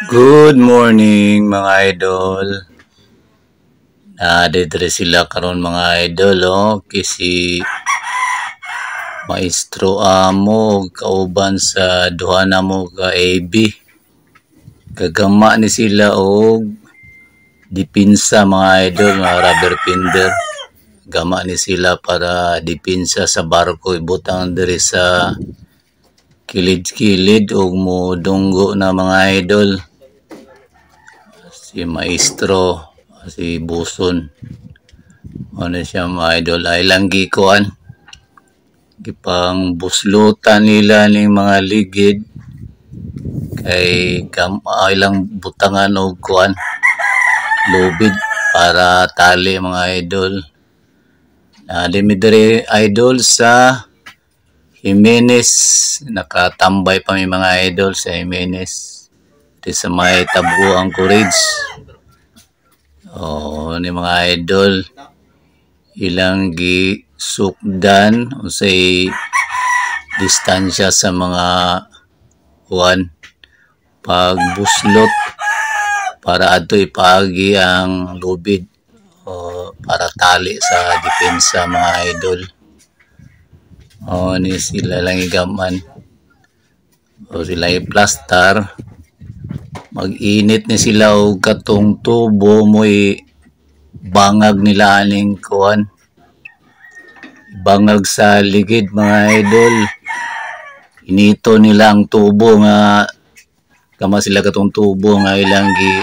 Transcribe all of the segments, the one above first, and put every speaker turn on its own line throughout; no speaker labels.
Good morning mga idol. Nadidre sila karon mga idol kasi Maestro Amo kauban sa duha na mo ka AB. Kagama ni sila og dipinsa mga idol, mga rubber pinder. Gama ni sila para dipinsa sa barko ibutang diri sa kilid-kilid og modunggo na mga idol. Si Maestro, si Buson. Ano siya mga idol ay lang gikuan. Gipang buslutan nila ning mga ligid kay ay lang butangan og kuan lubid para tali mga idol. Dimidre idol sa Jimenez, nakatambay pa may mga idol sa Jimenez. Di sa may Tabuang Courage. Ni mga idol ilang gisukdan unsay distansya sa mga kuan pagbuslot para adto ipaagi ang lubid para tali sa depensa mga idol. Ni sila lang igaman sila i-plaster. Mag-init ni sila og katong tubo mo'y bangag nila aning kuan. Bangag sa ligid mga idol. Inito nila ang tubo nga kama sila katong tubo nga ilang gi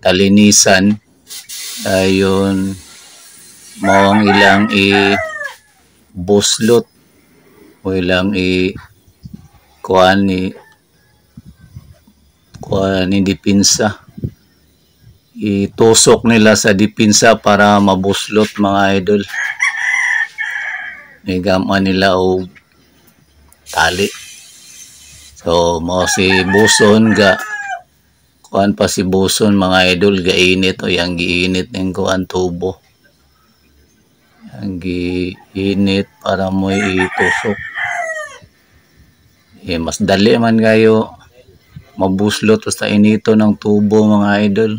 talinisan. Ayon mao ang ilang buslot o ilang kuan ni dipinsa. Itusok nila sa dipinsa para mabuslot mga idol. Nigaman nila og tali. So mo si Buson kuan pa si Buson mga idol gainit o yang giinit ning kuan tubo. Ang giinit para mo itusok. Mas dali man kayo mabuslot basta inito ng tubo mga idol.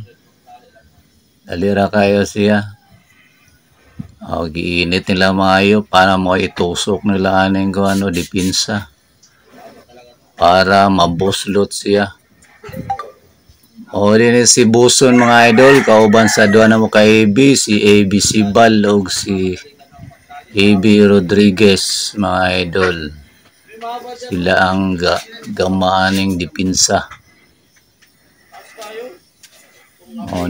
Dalira kayo siya. Giinit nila maayo para mo itusok nila aning kuano dipinsa para mabuslot siya. Din si Buson mga idol kauban sa duha na mo ka AB, si AB Sibal og si AB Rodriguez mga idol. Sila ang gamaaning dipinsa.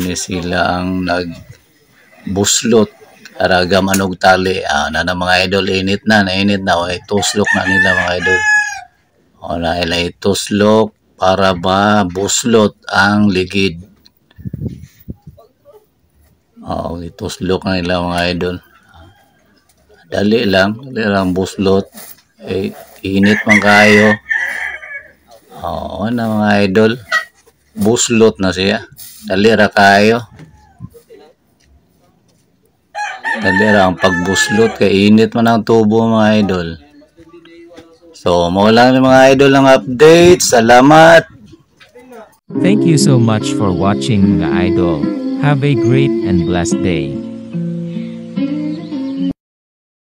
Ni sila ang nagbuslot para gaman og tali. Na mga idol nainit na ituslok na nila mga idol. Na ila ituslok para buslot ang ligid. Ituslok na nila mga idol. Dali lang buslot. Init man kayo. Na mga idol. Buslot na siya. Dali ra kayo. Dali ra ang pagbuslot kay init man ang tubo mga idol. So, mo lang mga idol ng update. Salamat.
Thank you so much for watching mga idol. Have a great and blessed day.